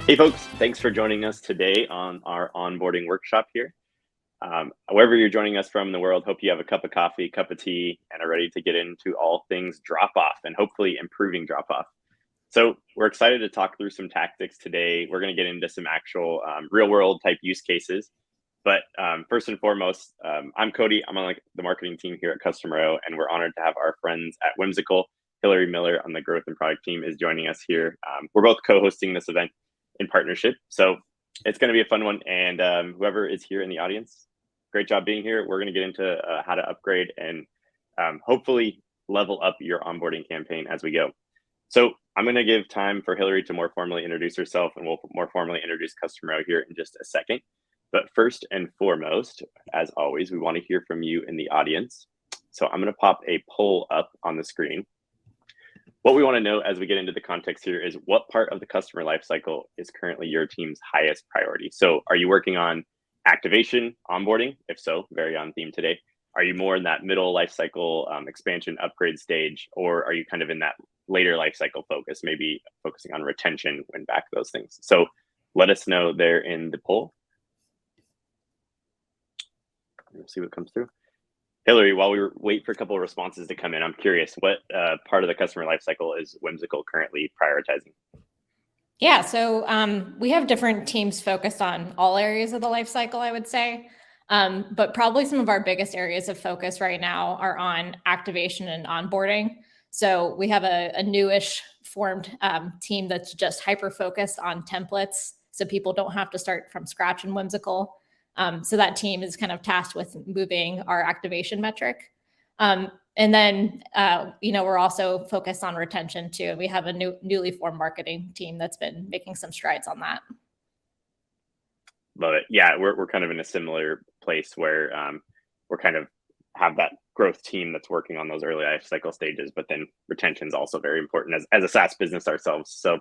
Hey folks, thanks for joining us today on our onboarding workshop here. Wherever you're joining us from in the world, hope you have a cup of coffee, cup of tea, and are ready to get into all things drop-off and hopefully improving drop-off. So we're excited to talk through some tactics today. We're going to get into some actual real-world type use cases. But first and foremost, I'm Cody. I'm on the marketing team here at Customer O, and we're honored to have our friends at Whimsical. Hillary Miller on the growth and product team is joining us here. We're both co-hosting this event in partnership. So it's going to be a fun one. And whoever is here in the audience, great job being here. We're going to get into how to upgrade and hopefully level up your onboarding campaign as we go. So I'm going to give time for Hillary to more formally introduce herself, and we'll more formally introduce Customer O here in just a second. But first and foremost, as always, we want to hear from you in the audience. So I'm going to pop a poll up on the screen. What we want to know as we get into the context here is what part of the customer lifecycle is currently your team's highest priority? So are you working on activation, onboarding? If so, very on theme today. Are you more in that middle lifecycle expansion upgrade stage, or are you kind of in that later lifecycle focus, maybe focusing on retention, win back, those things? So let us know there in the poll. We'll see what comes through. Hillary, while we wait for a couple of responses to come in, I'm curious, what part of the customer lifecycle is Whimsical currently prioritizing? Yeah, so we have different teams focused on all areas of the lifecycle, I would say. But probably some of our biggest areas of focus right now are on activation and onboarding. So we have a newish formed team that's just hyper-focused on templates, so people don't have to start from scratch in Whimsical. So that team is kind of tasked with moving our activation metric. And then, we're also focused on retention too. We have a newly formed marketing team that's been making some strides on that. Love it. Yeah, we're kind of in a similar place where we're kind of have that growth team that's working on those early life cycle stages, but then retention is also very important as a SaaS business ourselves. So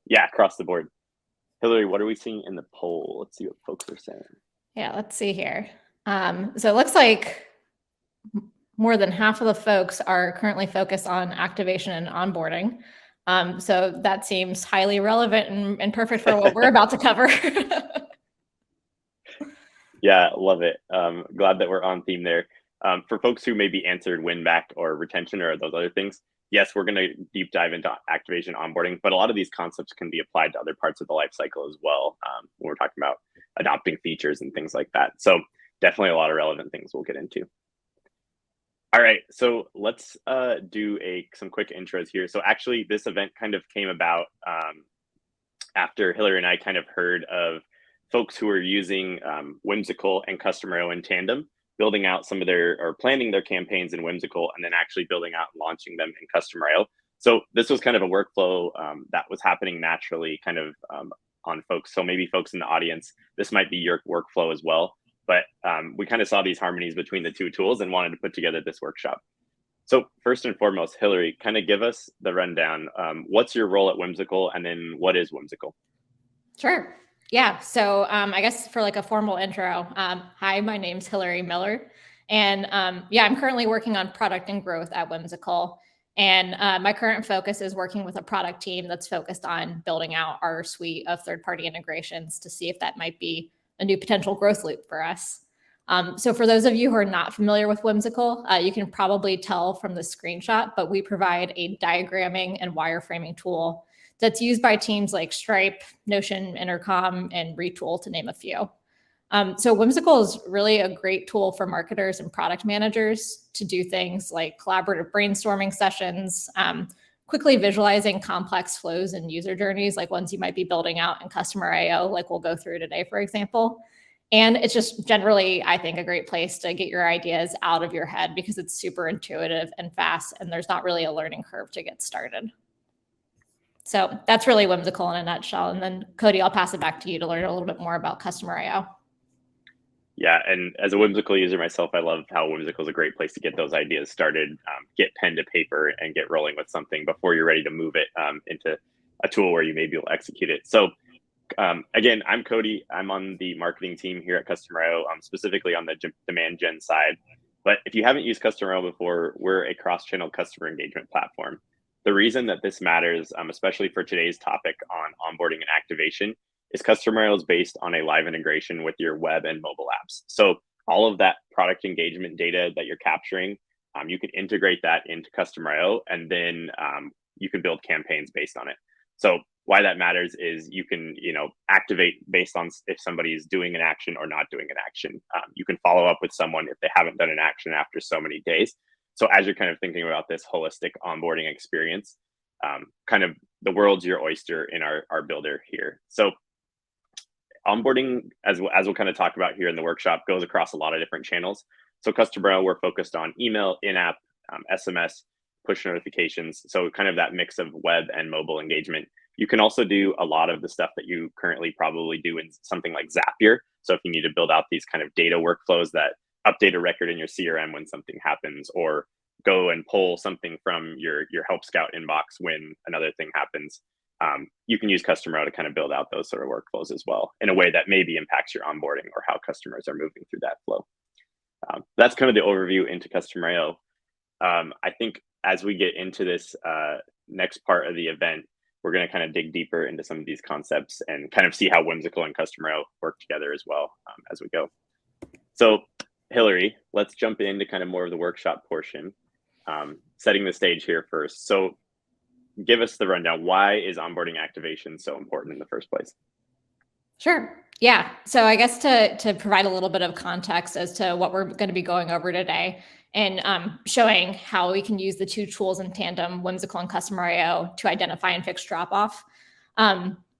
yeah, across the board. Hillary, what are we seeing in the poll? Let's see what folks are saying. Yeah, let's see here. So it looks like more than half of the folks are currently focused on activation and onboarding. So that seems highly relevant and perfect for what we're about to cover. Yeah, love it. Glad that we're on theme there. For folks who maybe answered win back or retention or those other things, yes, we're going to deep dive into activation onboarding, but a lot of these concepts can be applied to other parts of the life cycle as well when we're talking about adopting features and things like that. So definitely a lot of relevant things we'll get into. All right, so let's do some quick intros here. So actually, this event kind of came about after Hillary and I kind of heard of folks who are using Whimsical and Customer O in tandem, building out some of or planning their campaigns in Whimsical, and then actually building out and launching them in Customer O. So this was kind of a workflow that was happening naturally kind of on folks. So maybe folks in the audience, this might be your workflow as well. But we kind of saw these harmonies between the two tools and wanted to put together this workshop. So first and foremost, Hillary, kind of give us the rundown. What's your role at Whimsical, and then what is Whimsical? Sure. Yeah. So I guess for like a formal intro, hi, my name's Hillary Miller. And I'm currently working on product and growth at Whimsical. And my current focus is working with a product team that's focused on building out our suite of third-party integrations to see if that might be a new potential growth loop for us. So for those of you who are not familiar with Whimsical, you can probably tell from the screenshot, but we provide a diagramming and wireframing tool that's used by teams like Stripe, Notion, Intercom, and Retool, to name a few. So Whimsical is really a great tool for marketers and product managers to do things like collaborative brainstorming sessions, quickly visualizing complex flows and user journeys, like ones you might be building out in Customer AO, like we'll go through today, for example. And it's just generally, I think, a great place to get your ideas out of your head because it's super intuitive and fast, and there's not really a learning curve to get started. So that's really Whimsical in a nutshell. And then Cody, I'll pass it back to you to learn a little bit more about Customer AO. Yeah, and as a Whimsical user myself, I love how Whimsical is a great place to get those ideas started, get pen to paper, and get rolling with something before you're ready to move it into a tool where you may be able to execute it. So again, I'm Cody. I'm on the marketing team here at Customer O, specifically on the demand gen side. But if you haven't used Customer O before, we're a cross-channel customer engagement platform the reason that this matters, especially for today's topic on onboarding and activation, is Customer.io is based on a live integration with your web and mobile apps. So all of that product engagement data that you're capturing, you can integrate that into Customer.io, and then you can build campaigns based on it. So why that matters is you can, activate based on if somebody is doing an action or not doing an action. You can follow up with someone if they haven't done an action after so many days. So as you're kind of thinking about this holistic onboarding experience, kind of the world's your oyster in our builder here. So onboarding, as we'll kind of talk about here in the workshop, goes across a lot of different channels. So Customer.io, we're focused on email, in-app, SMS, push notifications. So kind of that mix of web and mobile engagement. You can also do a lot of the stuff that you currently probably do in something like Zapier. So if you need to build out these kind of data workflows that update a record in your CRM when something happens, or go and pull something from your Help Scout inbox when another thing happens, you can use Customer.io to kind of build out those sort of workflows as well in a way that maybe impacts your onboarding or how customers are moving through that flow. That's kind of the overview into Customer.io. I think as we get into this next part of the event, we're going to kind of dig deeper into some of these concepts and kind of see how Whimsical and Customer.io work together as well as we go. So Hillary, let's jump into kind of more of the workshop portion, setting the stage here first. So give us the rundown. Why is onboarding activation so important in the first place? Sure. Yeah. So I guess to provide a little bit of context as to what we're going to be going over today, and showing how we can use the two tools in tandem, Whimsical and Customer.io, to identify and fix drop-off.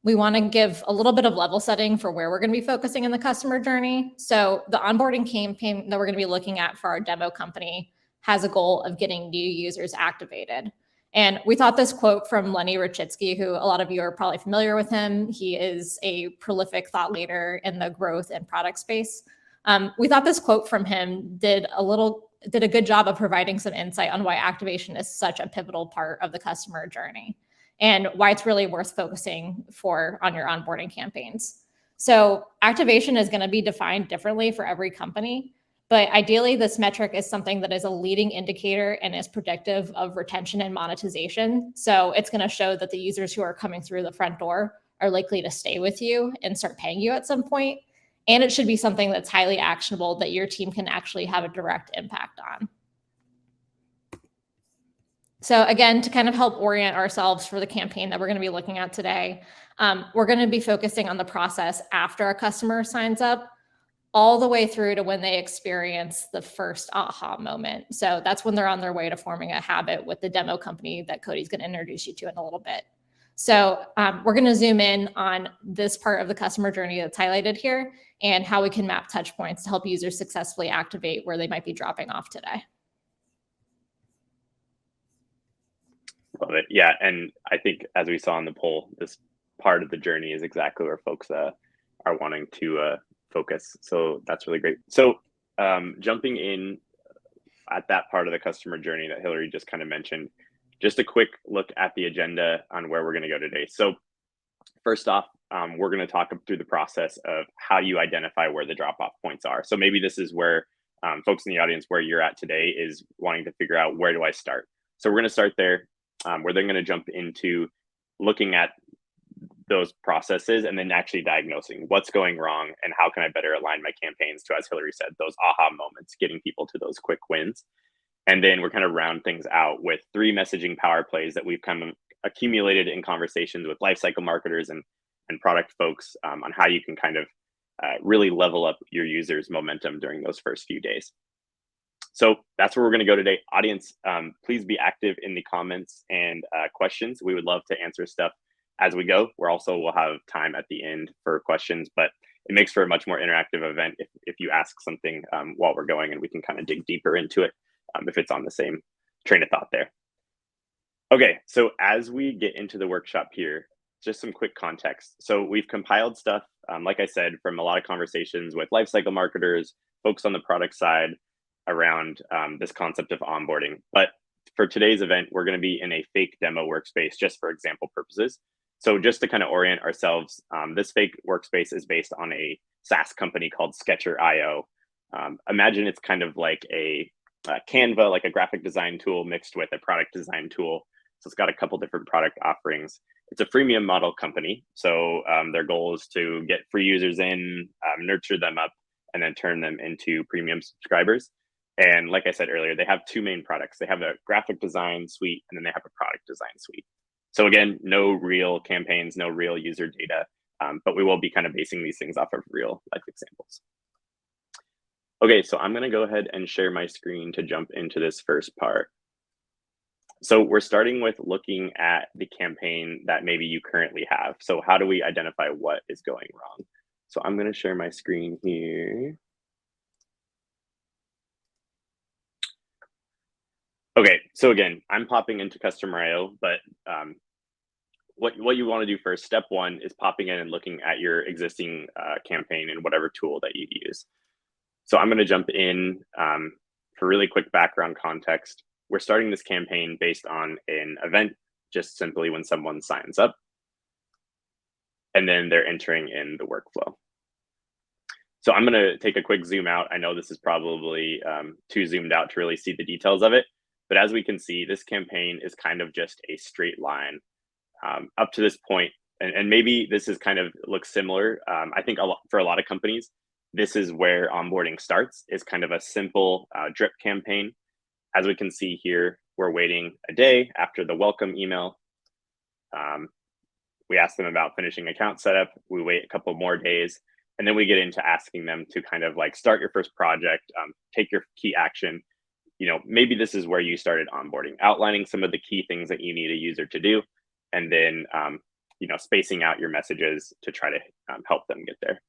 We want to give a little bit of level setting for where we're going to be focusing in the customer journey. So the onboarding campaign that we're going to be looking at for our demo company has a goal of getting new users activated. And we thought this quote from Lenny Rachitsky, who a lot of you are probably familiar with him. He is a prolific thought leader in the growth and product space. We thought this quote from him did a good job of providing some insight on why activation is such a pivotal part of the customer journey and why it's really worth focusing on your onboarding campaigns. So activation is going to be defined differently for every company, but ideally this metric is something that is a leading indicator and is predictive of retention and monetization. So it's going to show that the users who are coming through the front door are likely to stay with you and start paying you at some point. And it should be something that's highly actionable that your team can actually have a direct impact on. So again, to kind of help orient ourselves for the campaign that we're going to be looking at today, we're going to be focusing on the process after a customer signs up, all the way through to when they experience the first aha moment. So that's when they're on their way to forming a habit with the demo company that Cody's going to introduce you to in a little bit. So we're going to zoom in on this part of the customer journey that's highlighted here and how we can map touch points to help users successfully activate where they might be dropping off today. Love it. Yeah. And I think as we saw in the poll, this part of the journey is exactly where folks are wanting to focus. So that's really great. So jumping in at that part of the customer journey that Hillary just kind of mentioned, just a quick look at the agenda on where we're going to go today. So first off, we're going to talk through the process of how you identify where the drop-off points are. So maybe this is where folks in the audience where you're at today is wanting to figure out, where do I start? So we're going to start there. We're then going to jump into looking at those processes and then actually diagnosing what's going wrong and how can I better align my campaigns to, as Hillary said, those aha moments, getting people to those quick wins. And then we're kind of round things out with 3 messaging power plays that we've kind of accumulated in conversations with lifecycle marketers and product folks on how you can kind of really level up your users' momentum during those first few days. So that's where we're going to go today. Audience, please be active in the comments and questions. We would love to answer stuff as we go. We'll have time at the end for questions, but it makes for a much more interactive event if you ask something while we're going, and we can kind of dig deeper into it if it's on the same train of thought there. Okay, so as we get into the workshop here, just some quick context. So we've compiled stuff, like I said, from a lot of conversations with lifecycle marketers, folks on the product side around this concept of onboarding. But for today's event, we're going to be in a fake demo workspace just for example purposes. So just to kind of orient ourselves, this fake workspace is based on a SaaS company called Sketcher.io. Imagine it's kind of like a Canva, like a graphic design tool mixed with a product design tool. So it's got a couple different product offerings. It's a freemium model company. So their goal is to get free users in, nurture them up, and then turn them into premium subscribers. And like I said earlier, they have two main products. They have a graphic design suite, and then they have a product design suite. So again, no real campaigns, no real user data, but we will be kind of basing these things off of real life examples. Okay, so I'm gonna go ahead and share my screen to jump into this first part. So we're starting with looking at the campaign that maybe you currently have. So how do we identify what is going wrong? So I'm gonna share my screen here. Okay, so again, I'm popping into Customer IO, but what you want to do first, step one, is popping in and looking at your existing campaign in whatever tool that you use. So I'm going to jump in for really quick background context. We're starting this campaign based on an event, just simply when someone signs up, and then they're entering in the workflow. So I'm going to take a quick zoom out. I know this is probably too zoomed out to really see the details of it. But as we can see, this campaign is kind of just a straight line up to this point. And maybe this is kind of looks similar. I think for a lot of companies, this is where onboarding starts, is kind of a simple drip campaign. As we can see here, we're waiting a day after the welcome email. We ask them about finishing account setup. We wait a couple more days. And then we get into asking them to kind of like start your first project, take your key action. Maybe this is where you started onboarding, outlining some of the key things that you need a user to do, and then, spacing out your messages to try to help them get there.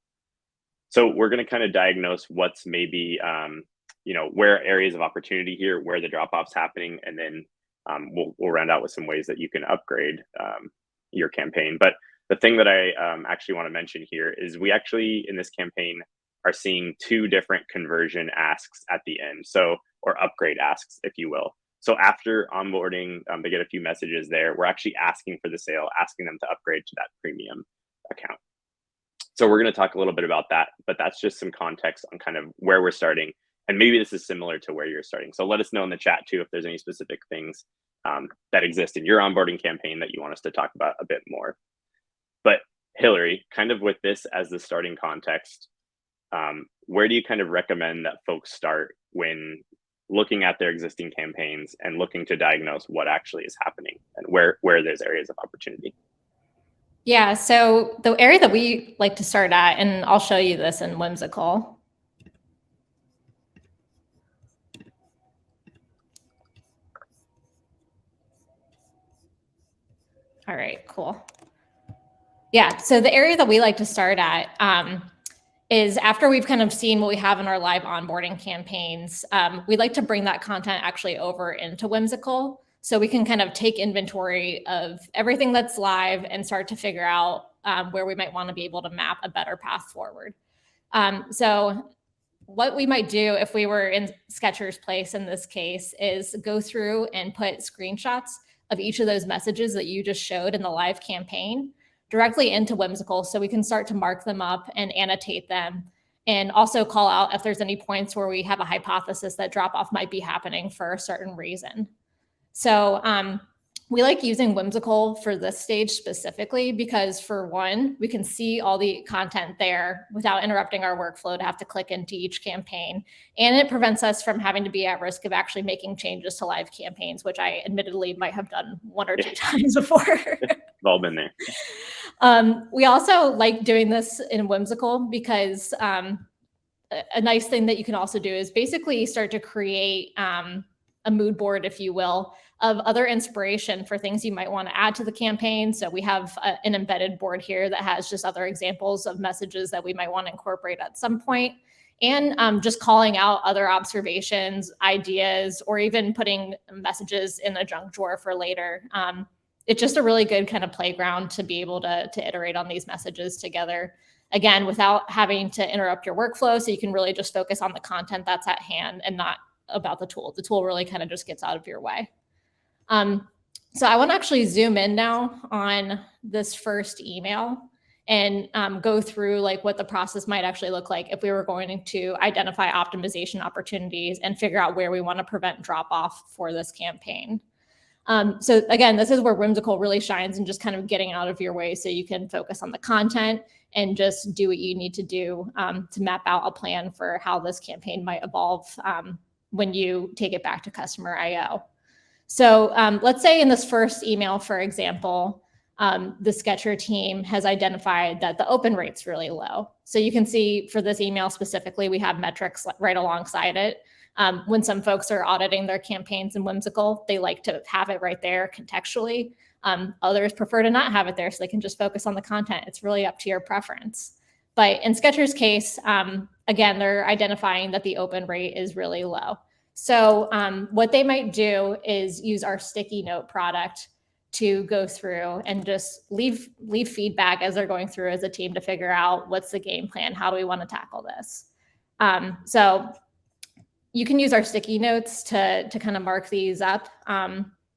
So we're going to kind of diagnose what's maybe, where areas of opportunity here, where the drop-off's happening, and then we'll round out with some ways that you can upgrade your campaign. But the thing that I actually want to mention here is we actually, in this campaign, are seeing two different conversion asks at the end. Or upgrade asks, if you will. So after onboarding, they get a few messages there. We're actually asking for the sale, asking them to upgrade to that premium account. So we're going to talk a little bit about that, but that's just some context on kind of where we're starting. And maybe this is similar to where you're starting. So let us know in the chat too, if there's any specific things that exist in your onboarding campaign that you want us to talk about a bit more. But Hillary, kind of with this as the starting context, where do you kind of recommend that folks start when looking at their existing campaigns and looking to diagnose what actually is happening and where there's areas of opportunity? Yeah, so the area that we like to start at, and I'll show you this in Whimsical. All right, cool. Yeah, so the area that we like to start at is after we've kind of seen what we have in our live onboarding campaigns, we like to bring that content actually over into Whimsical so we can kind of take inventory of everything that's live and start to figure out where we might want to be able to map a better path forward. So what we might do if we were in Sketcher's place in this case is go through and put screenshots of each of those messages that you just showed in the live campaign directly into Whimsical so we can start to mark them up and annotate them, and also call out if there's any points where we have a hypothesis that drop-off might be happening for a certain reason. So we like using Whimsical for this stage specifically because, for one, we can see all the content there without interrupting our workflow to have to click into each campaign. And it prevents us from having to be at risk of actually making changes to live campaigns, which I admittedly might have done one or two times before. We've all been there. We also like doing this in Whimsical because a nice thing that you can also do is basically start to create a mood board, if you will, of other inspiration for things you might want to add to the campaign. So we have an embedded board here that has just other examples of messages that we might want to incorporate at some point, and just calling out other observations, ideas, or even putting messages in a junk drawer for later. It's just a really good kind of playground to be able to iterate on these messages together, again, without having to interrupt your workflow. So you can really just focus on the content that's at hand and not about the tool. The tool really kind of just gets out of your way. So I want to actually zoom in now on this first email and go through like what the process might actually look like if we were going to identify optimization opportunities and figure out where we want to prevent drop off for this campaign. So again, this is where Whimsical really shines and just kind of getting out of your way so you can focus on the content and just do what you need to do to map out a plan for how this campaign might evolve when you take it back to customer IO. So let's say in this first email, for example, the Sketcher team has identified that the open rate's really low. So you can see for this email specifically, we have metrics right alongside it. When some folks are auditing their campaigns in Whimsical, they like to have it right there contextually. Others prefer to not have it there so they can just focus on the content. It's really up to your preference. But in Sketcher's case, again, they're identifying that the open rate is really low. So what they might do is use our sticky note product to go through and just leave feedback as they're going through as a team to figure out what's the game plan, how do we want to tackle this. So you can use our sticky notes to kind of mark these up.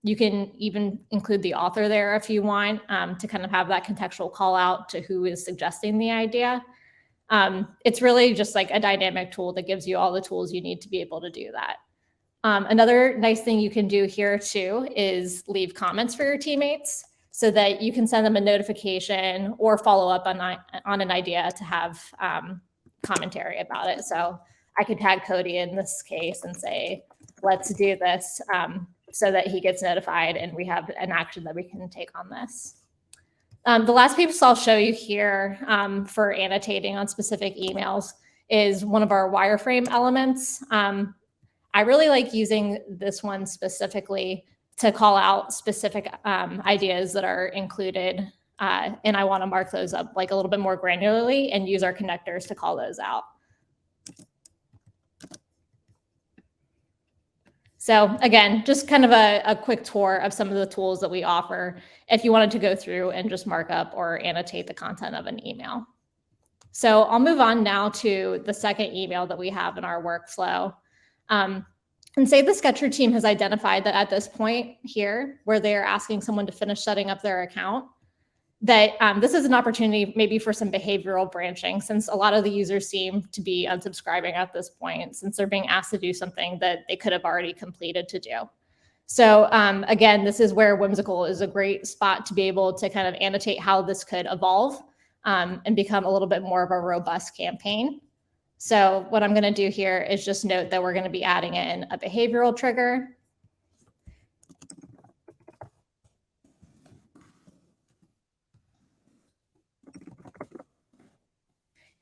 You can even include the author there if you want to kind of have that contextual call out to who is suggesting the idea. It's really just like a dynamic tool that gives you all the tools you need to be able to do that. Another nice thing you can do here too is leave comments for your teammates so that you can send them a notification or follow up on an idea to have commentary about it. So I could tag Cody in this case and say, let's do this so that he gets notified and we have an action that we can take on this. The last piece I'll show you here for annotating on specific emails is one of our wireframe elements. I really like using this one specifically to call out specific ideas that are included. And I want to mark those up like a little bit more granularly and use our connectors to call those out. So again, just kind of a quick tour of some of the tools that we offer if you wanted to go through and just mark up or annotate the content of an email. So I'll move on now to the second email that we have in our workflow. And say the Sketcher team has identified that at this point here, where they're asking someone to finish setting up their account, that this is an opportunity maybe for some behavioral branching, since a lot of the users seem to be unsubscribing at this point, since they're being asked to do something that they could have already completed to do. So again, this is where Whimsical is a great spot to be able to kind of annotate how this could evolve and become a little bit more of a robust campaign. So what I'm going to do here is just note that we're going to be adding in a behavioral trigger.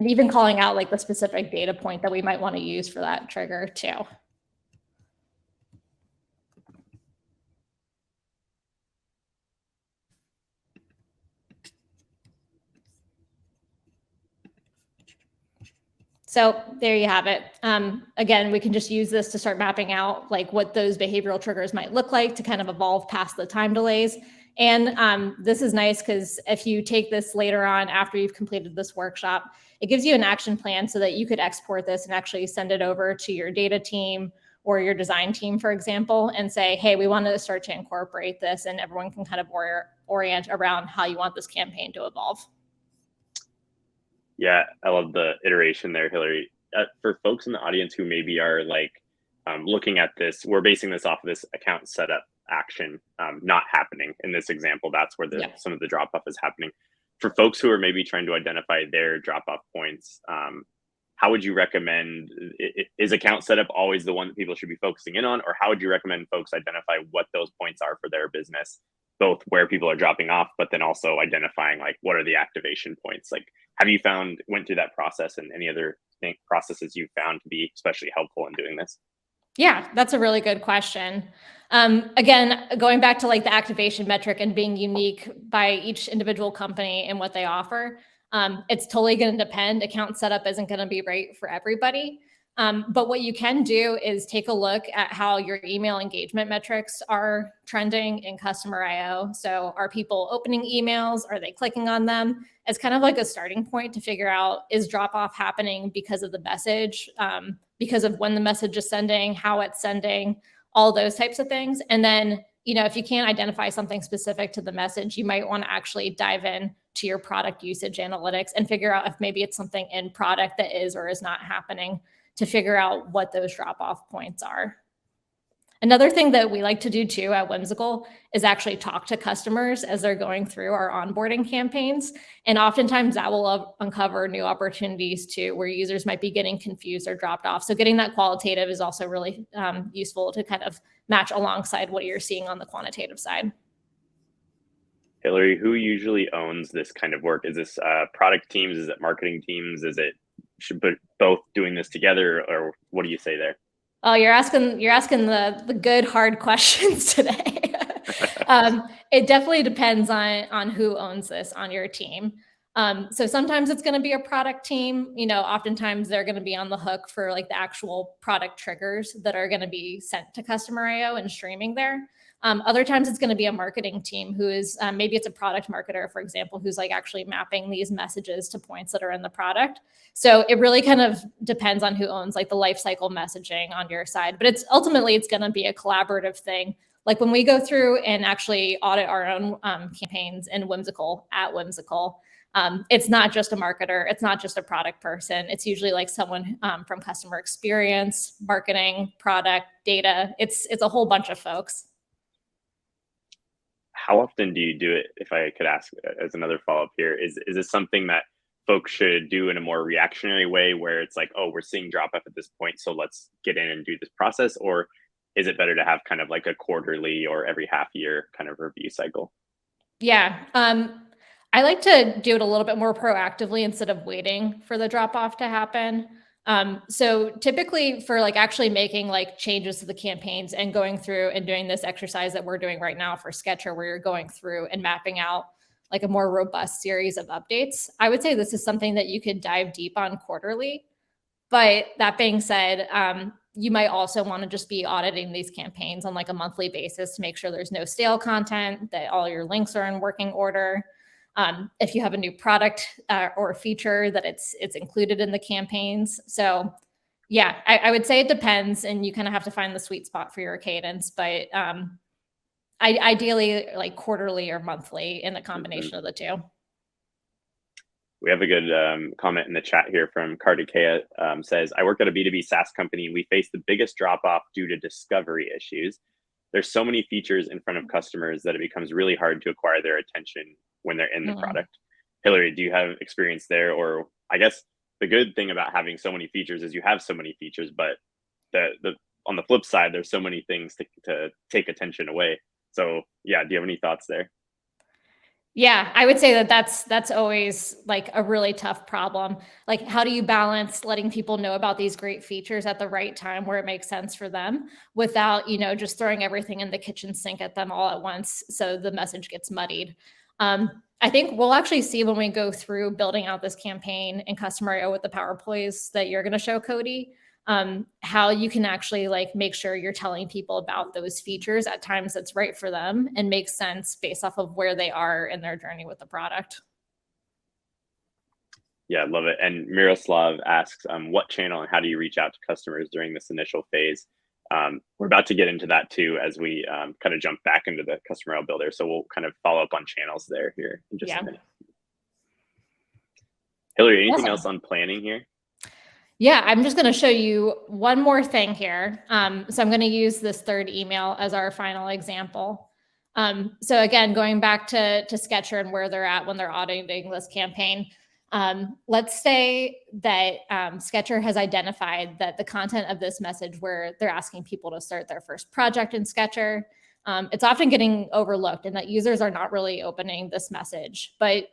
And even calling out like the specific data point that we might want to use for that trigger too. So there you have it. Again, we can just use this to start mapping out like what those behavioral triggers might look like to kind of evolve past the time delays. And this is nice because if you take this later on after you've completed this workshop, it gives you an action plan so that you could export this and actually send it over to your data team or your design team, for example, and say, hey, we want to start to incorporate this, and everyone can kind of orient around how you want this campaign to evolve. Yeah, I love the iteration there, Hillary. For folks in the audience who maybe are like looking at this, we're basing this off of this account setup action not happening in this example. That's where some of the drop off is happening. For folks who are maybe trying to identify their drop off points, how would you recommend? Is account setup always the one that people should be focusing in on, or how would you recommend folks identify what those points are for their business, both where people are dropping off, but then also identifying like what are the activation points? Like, have you went through that process, and any other processes you found to be especially helpful in doing this? Yeah, that's a really good question. Again, going back to like the activation metric and being unique by each individual company and what they offer, it's totally going to depend. Account setup isn't going to be right for everybody. But what you can do is take a look at how your email engagement metrics are trending in customer IO. So are people opening emails? Are they clicking on them? It's kind of like a starting point to figure out, is drop off happening because of the message, because of when the message is sending, how it's sending, all those types of things. And then, if you can't identify something specific to the message, you might want to actually dive in to your product usage analytics and figure out if maybe it's something in product that is or is not happening, to figure out what those drop-off points are. Another thing that we like to do too at Whimsical is actually talk to customers as they're going through our onboarding campaigns. And oftentimes that will uncover new opportunities too, where users might be getting confused or dropped off. So getting that qualitative is also really useful to kind of match alongside what you're seeing on the quantitative side. Hillary, who usually owns this kind of work? Is this product teams? Is it marketing teams? Is it should both doing this together, or what do you say there? Oh, you're asking the good hard questions today. It definitely depends on who owns this on your team. So sometimes it's going to be a product team. Oftentimes they're going to be on the hook for like the actual product triggers that are going to be sent to customer IO and streaming there. Other times it's going to be a marketing team who is maybe it's a product marketer, for example, who's like actually mapping these messages to points that are in the product. So it really kind of depends on who owns like the lifecycle messaging on your side. But it's ultimately going to be a collaborative thing. Like when we go through and actually audit our own campaigns in Whimsical at Whimsical, it's not just a marketer. It's not just a product person. It's usually like someone from customer experience, marketing, product, data. It's a whole bunch of folks. How often do you do it? If I could ask as another follow-up here, is this something that folks should do in a more reactionary way where it's like, oh, we're seeing drop off at this point, so let's get in and do this process? Or is it better to have kind of like a quarterly or every half year kind of review cycle? Yeah. I like to do it a little bit more proactively instead of waiting for the drop off to happen. So typically for like actually making like changes to the campaigns and going through and doing this exercise that we're doing right now for Sketcher, where you're going through and mapping out like a more robust series of updates, I would say this is something that you could dive deep on quarterly. But that being said, you might also want to just be auditing these campaigns on like a monthly basis to make sure there's no stale content, that all your links are in working order. If you have a new product or a feature, that it's included in the campaigns. So yeah, I would say it depends, and you kind of have to find the sweet spot for your cadence. But ideally, like quarterly or monthly in a combination of the two. We have a good comment in the chat here from Cardicea. Says, I work at a B2B SaaS company. We face the biggest drop off due to discovery issues. There's so many features in front of customers that it becomes really hard to acquire their attention when they're in the product. Hillary, do you have experience there? Or I guess the good thing about having so many features is you have so many features, but the on the flip side, there's so many things to take attention away. So yeah, do you have any thoughts there? Yeah, I would say that that's always like a really tough problem. Like, how do you balance letting people know about these great features at the right time where it makes sense for them without, just throwing everything in the kitchen sink at them all at once so the message gets muddied? I think we'll actually see when we go through building out this campaign and customer IO with the power plays that you're going to show, Cody, how you can actually like make sure you're telling people about those features at times that's right for them and makes sense based off of where they are in their journey with the product. Yeah, love it. And Miroslav asks, what channel and how do you reach out to customers during this initial phase? We're about to get into that too as we kind of jump back into the customer IO builder. So we'll kind of follow up on channels there here in just a minute. Hillary, anything else on planning here? Yeah, I'm just going to show you one more thing here. So I'm going to use this third email as our final example. So again, going back to Sketcher and where they're at when they're auditing this campaign. Let's say that Sketcher has identified that the content of this message where they're asking people to start their first project in Sketcher, it's often getting overlooked and that users are not really opening this message. But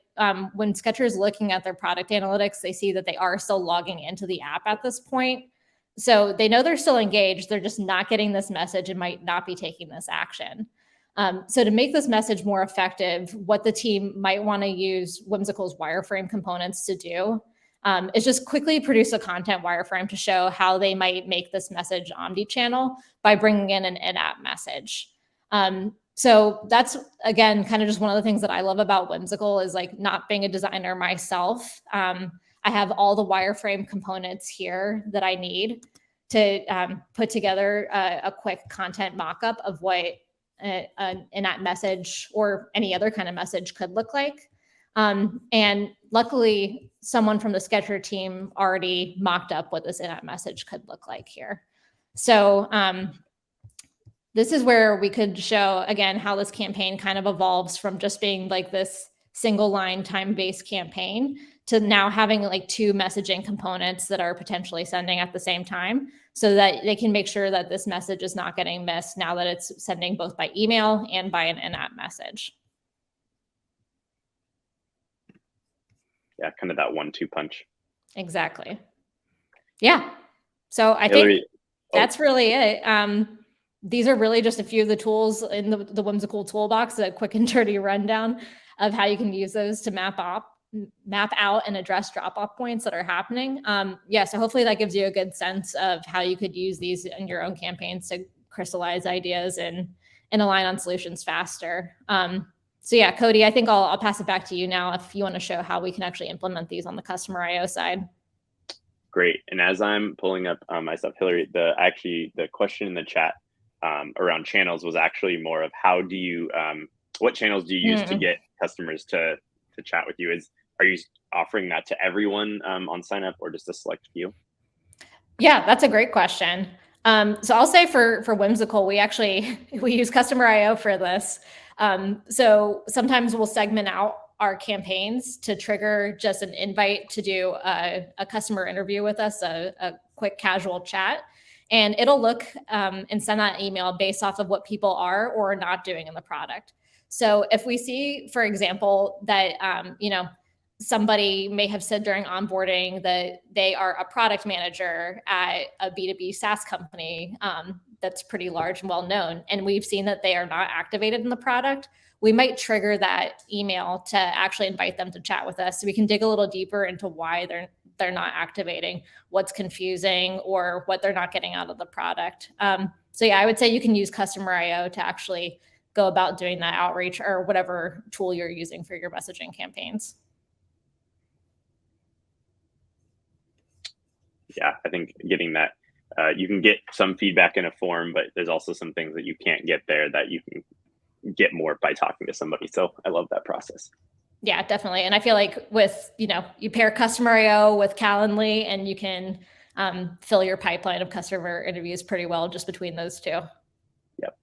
when Sketcher is looking at their product analytics, they see that they are still logging into the app at this point. So they know they're still engaged. They're just not getting this message and might not be taking this action. So to make this message more effective, what the team might want to use Whimsical's wireframe components to do is just quickly produce a content wireframe to show how they might make this message omni-channel by bringing in an in-app message. So that's, again, kind of just one of the things that I love about Whimsical is like not being a designer myself. I have all the wireframe components here that I need to put together a quick content mockup of what an in-app message or any other kind of message could look like. And luckily, someone from the Sketcher team already mocked up what this in-app message could look like here. So This is where we could show, again, how this campaign kind of evolves from just being like this single line time-based campaign to now having like two messaging components that are potentially sending at the same time, so that they can make sure that this message is not getting missed now that it's sending both by email and by an in-app message. Yeah, kind of that 1-2 punch. Exactly. Yeah. So I Hillary, think that's really it. These are really just a few of the tools in the Whimsical toolbox, a quick and dirty rundown of how you can use those to map out and address drop-off points that are happening. Yeah, so hopefully that gives you a good sense of how you could use these in your own campaigns to crystallize ideas and align on solutions faster. So yeah, Cody, I think I'll pass it back to you now if you want to show how we can actually implement these on the customer IO side. Great. And as I'm pulling up myself, Hillary, the question in the chat around channels was actually more of how do you, what channels do you use to get customers to chat with you? Are you offering that to everyone on sign up or just a select few? Yeah, that's a great question. So I'll say for Whimsical, we use customer IO for this. So sometimes we'll segment out our campaigns to trigger just an invite to do a customer interview with us, a quick casual chat. And it'll look and send that email based off of what people are or are not doing in the product. So if we see, for example, that somebody may have said during onboarding that they are a product manager at a B2B SaaS company that's pretty large and well known, and we've seen that they are not activated in the product, we might trigger that email to actually invite them to chat with us, so we can dig a little deeper into why they're not activating, what's confusing, or what they're not getting out of the product. So yeah, I would say you can use customer IO to actually go about doing that outreach or whatever tool you're using for your messaging campaigns. Yeah, I think getting that, you can get some feedback in a form, but there's also some things that you can't get there that you can get more by talking to somebody. So I love that process. Yeah, definitely. And I feel like with, you pair customer IO with Calendly and you can fill your pipeline of customer interviews pretty well just between those two. Yep.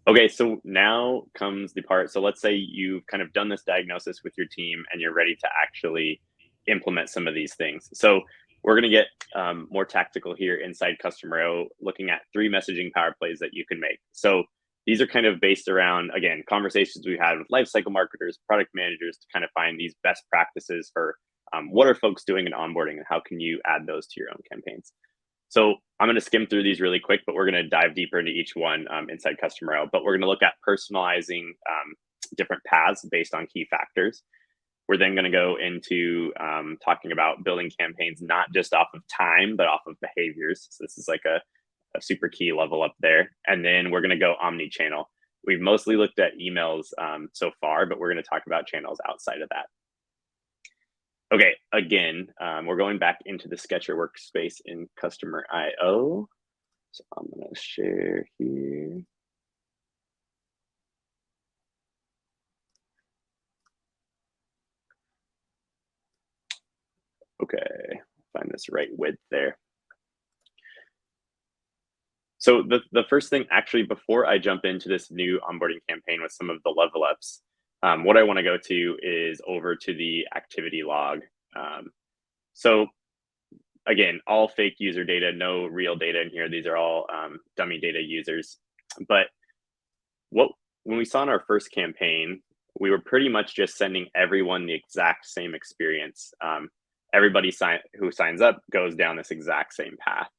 Okay, so now comes the part. So let's say you've kind of done this diagnosis with your team and you're ready to actually implement some of these things. So we're going to get more tactical here inside Customer IO, looking at 3 messaging power plays that you can make. So these are kind of based around, again, conversations we had with lifecycle marketers, product managers to kind of find these best practices for what are folks doing in onboarding and how can you add those to your own campaigns. So I'm going to skim through these really quick, but we're going to dive deeper into each one inside Customer IO. But we're going to look at personalizing different paths based on key factors. We're then going to go into talking about building campaigns, not just off of time, but off of behaviors. So this is like a super key level up there. And then we're going to go omni-channel. We've mostly looked at emails so far, but we're going to talk about channels outside of that. Okay, again, we're going back into the Sketcher workspace in Customer IO. So I'm going to share here. Okay, find this right width there. So the first thing, actually, before I jump into this new onboarding campaign with some of the level ups, what I want to go to is over to the activity log. So again, all fake user data, no real data in here. These are all dummy data users. But when we saw in our first campaign, we were pretty much just sending everyone the exact same experience. Everybody who signs up goes down this exact same path.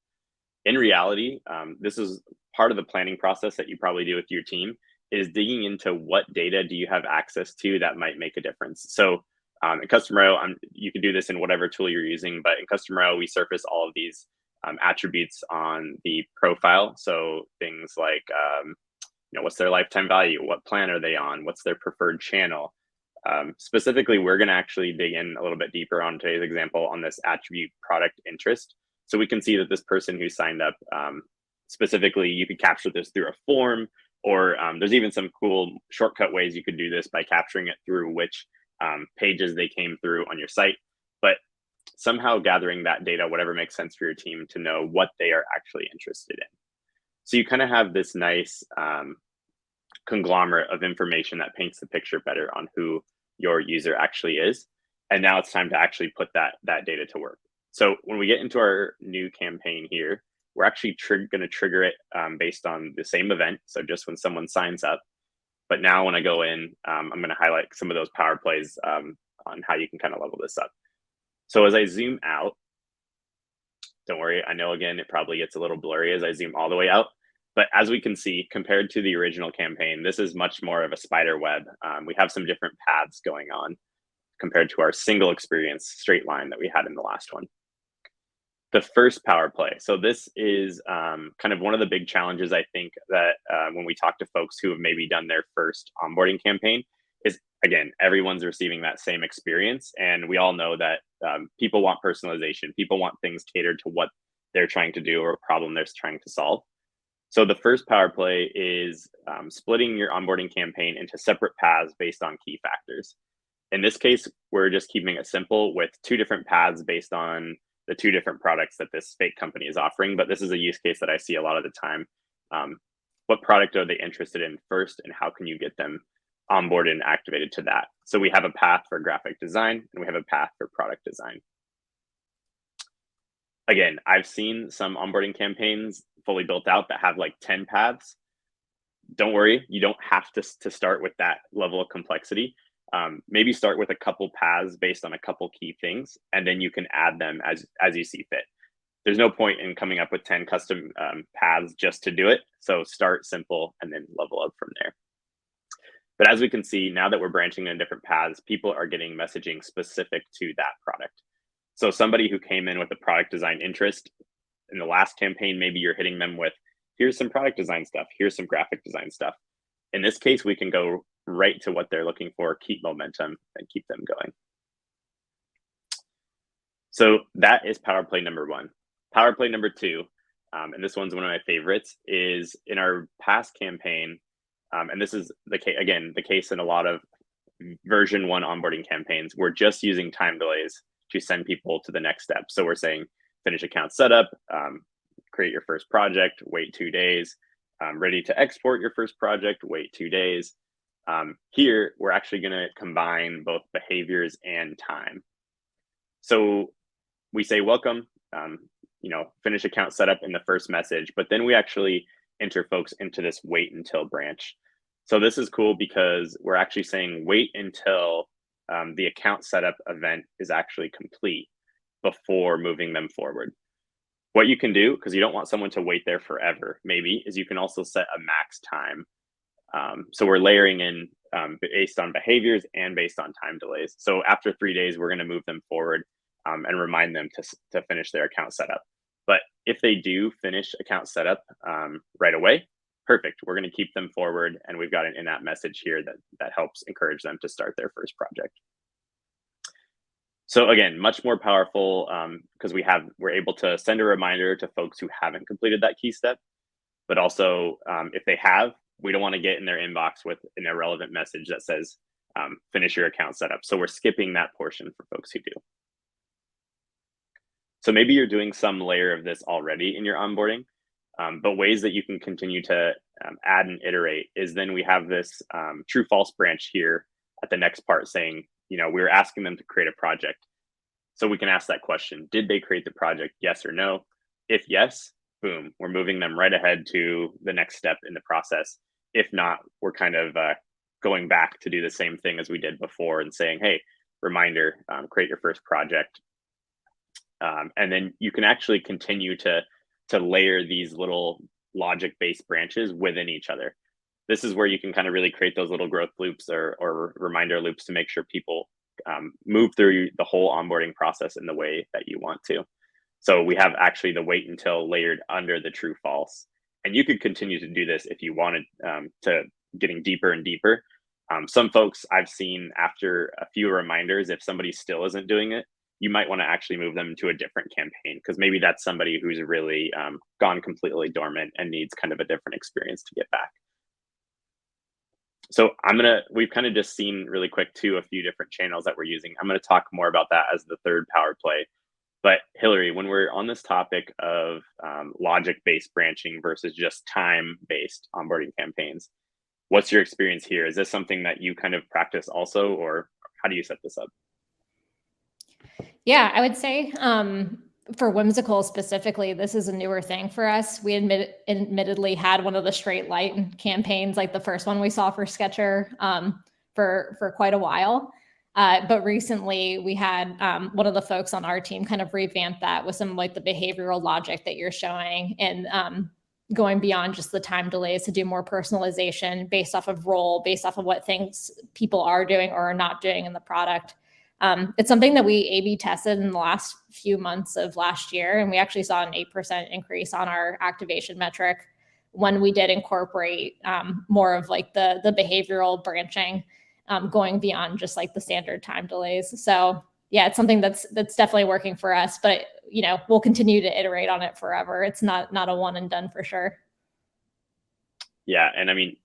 In reality, this is part of the planning process that you probably do with your team, is digging into what data do you have access to that might make a difference. So in Customer IO, you can do this in whatever tool you're using, but in Customer IO, we surface all of these attributes on the profile. So things like, what's their lifetime value? What plan are they on? What's their preferred channel? Specifically, we're going to actually dig in a little bit deeper on today's example on this attribute product interest. So we can see that this person who signed up, specifically, you could capture this through a form, or there's even some cool shortcut ways you could do this by capturing it through which pages they came through on your site. But somehow gathering that data, whatever makes sense for your team, to know what they are actually interested in. So you kind of have this nice conglomerate of information that paints the picture better on who your user actually is. And now it's time to actually put that data to work. So when we get into our new campaign here, we're actually going to trigger it based on the same event. So just when someone signs up. But now when I go in, I'm going to highlight some of those power plays on how you can kind of level this up. So as I zoom out, don't worry, I know again, it probably gets a little blurry as I zoom all the way out. But as we can see, compared to the original campaign, this is much more of a spider web. We have some different paths going on compared to our single experience straight line that we had in the last one. The first power play. So this is kind of one of the big challenges, I think, that when we talk to folks who have maybe done their first onboarding campaign is, again, everyone's receiving that same experience. And we all know that people want personalization. People want things catered to what they're trying to do or a problem they're trying to solve. So the first power play is splitting your onboarding campaign into separate paths based on key factors. In this case, we're just keeping it simple with 2 different paths based on the 2 different products that this fake company is offering. But this is a use case that I see a lot of the time. What product are they interested in first, and how can you get them onboarded and activated to that? So we have a path for graphic design, and we have a path for product design. Again, I've seen some onboarding campaigns fully built out that have like 10 paths. Don't worry, you don't have to start with that level of complexity. Maybe start with a couple paths based on a couple key things, and then you can add them as you see fit. There's no point in coming up with 10 custom paths just to do it. So start simple and then level up from there. But as we can see, now that we're branching in different paths, people are getting messaging specific to that product. So somebody who came in with a product design interest in the last campaign, maybe you're hitting them with, here's some product design stuff, here's some graphic design stuff. In this case, we can go right to what they're looking for, keep momentum, and keep them going. So that is power play number 1. Power play number 2, and this one's one of my favorites, is in our past campaign, and this is the case in a lot of version 1 onboarding campaigns. We're just using time delays to send people to the next step. So we're saying finish account setup, create your first project, wait 2 days, ready to export your first project, wait 2 days. Here, we're actually going to combine both behaviors and time. So we say welcome, finish account setup in the first message, but then we actually enter folks into this wait until branch. So this is cool because we're actually saying wait until the account setup event is actually complete before moving them forward. What you can do, because you don't want someone to wait there forever, maybe, is you can also set a max time. So we're layering in based on behaviors and based on time delays. So after 3 days, we're going to move them forward and remind them to finish their account setup. But if they do finish account setup right away, perfect. We're going to keep them forward, and we've got an in-app message here that helps encourage them to start their first project. So again, much more powerful because we're able to send a reminder to folks who haven't completed that key step, but also if they have, we don't want to get in their inbox with an irrelevant message that says finish your account setup. So we're skipping that portion for folks who do. So maybe you're doing some layer of this already in your onboarding, but ways that you can continue to add and iterate is then we have this true false branch here at the next part saying, we're asking them to create a project. So we can ask that question, did they create the project? Yes or no? If yes, boom, we're moving them right ahead to the next step in the process. If not, we're kind of going back to do the same thing as we did before and saying, hey, reminder, create your first project. And then you can actually continue to layer these little logic-based branches within each other. This is where you can kind of really create those little growth loops or reminder loops to make sure people move through the whole onboarding process in the way that you want to. So we have actually the wait until layered under the true false. And you could continue to do this if you wanted to getting deeper and deeper. Some folks I've seen after a few reminders, if somebody still isn't doing it, you might want to actually move them to a different campaign because maybe that's somebody who's really gone completely dormant and needs kind of a different experience to get back. So we've kind of just seen really quick too a few different channels that we're using. I'm going to talk more about that as the third power play. But Hillary, when we're on this topic of logic-based branching versus just time-based onboarding campaigns, what's your experience here? Is this something that you kind of practice also, or how do you set this up? Yeah, I would say for Whimsical specifically, this is a newer thing for us. We admittedly had one of the straight light campaigns, like the first one we saw for Sketcher, for quite a while. But recently we had one of the folks on our team kind of revamp that with some like the behavioral logic that you're showing, and going beyond just the time delays to do more personalization based off of role, based off of what things people are doing or are not doing in the product. It's something that we A/B tested in the last few months of last year, and we actually saw an 8% increase on our activation metric when we did incorporate more of like the behavioral branching, going beyond just like the standard time delays. So yeah, it's something that's definitely working for us, but we'll continue to iterate on it forever. It's not a one and done for sure. Yeah, and I mean,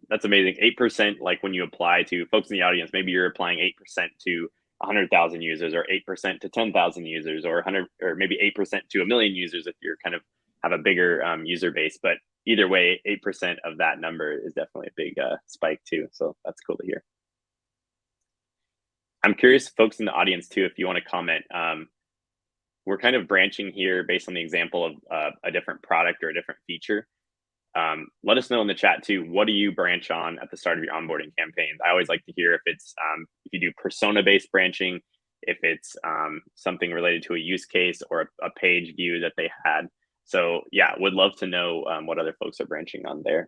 that's amazing. 8%, like when you apply to folks in the audience, maybe you're applying 8% to 100,000 users, or 8% to 10,000 users, or 100, or maybe 8% to a million users if you're kind of have a bigger user base. But either way, 8% of that number is definitely a big spike too. So that's cool to hear. I'm curious, folks in the audience too, if you want to comment. We're kind of branching here based on the example of a different product or a different feature. Let us know in the chat too, what do you branch on at the start of your onboarding campaigns? I always like to hear if it's if you do persona-based branching, if it's something related to a use case or a page view that they had. So yeah, would love to know what other folks are branching on there.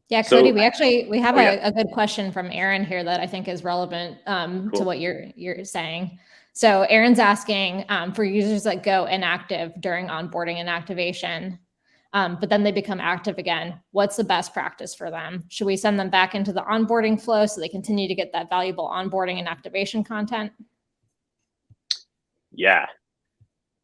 Yeah, Cody, we have a good question from Aaron here that I think is relevant Cool. to what you're saying. So Aaron's asking for users that go inactive during onboarding and activation, but then they become active again. What's the best practice for them? Should we send them back into the onboarding flow so they continue to get that valuable onboarding and activation content? Yeah.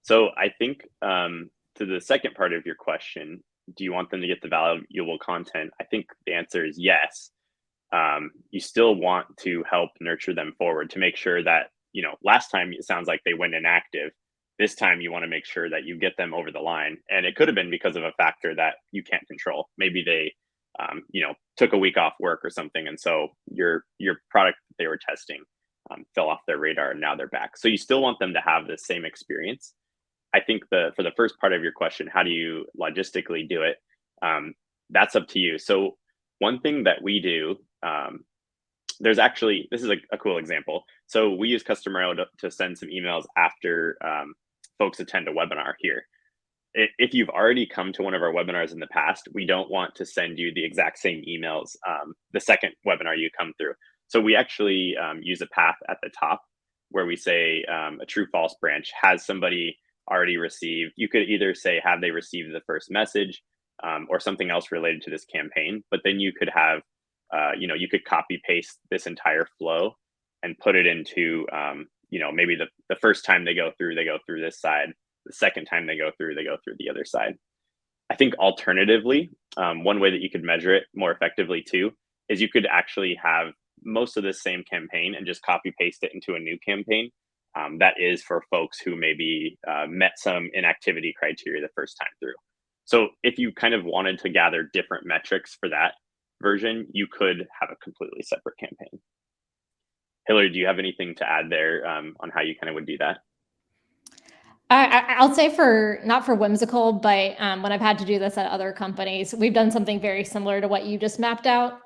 So I think to the second part of your question, do you want them to get the valuable content? I think the answer is yes. You still want to help nurture them forward to make sure that, last time it sounds like they went inactive. This time you want to make sure that you get them over the line. And it could have been because of a factor that you can't control. Maybe they, took a week off work or something. And so your product that they were testing fell off their radar and now they're back. So you still want them to have the same experience. I think for the first part of your question, how do you logistically do it? That's up to you. So one thing that we do, this is a cool example. So we use Customer to send some emails after folks attend a webinar here. If you've already come to one of our webinars in the past, we don't want to send you the exact same emails the second webinar you come through. So we actually use a path at the top where we say a true false branch. Has somebody already received? You could either say, have they received the first message or something else related to this campaign, but then you could have, you could copy paste this entire flow and put it into, maybe the first time they go through this side. The second time they go through the other side. I think alternatively, one way that you could measure it more effectively too, is you could actually have most of the same campaign and just copy paste it into a new campaign. That is for folks who maybe met some inactivity criteria the first time through. So if you kind of wanted to gather different metrics for that version, you could have a completely separate campaign. Hillary, do you have anything to add there on how you kind of would do that? I'll say not for Whimsical, but when I've had to do this at other companies, we've done something very similar to what you just mapped out.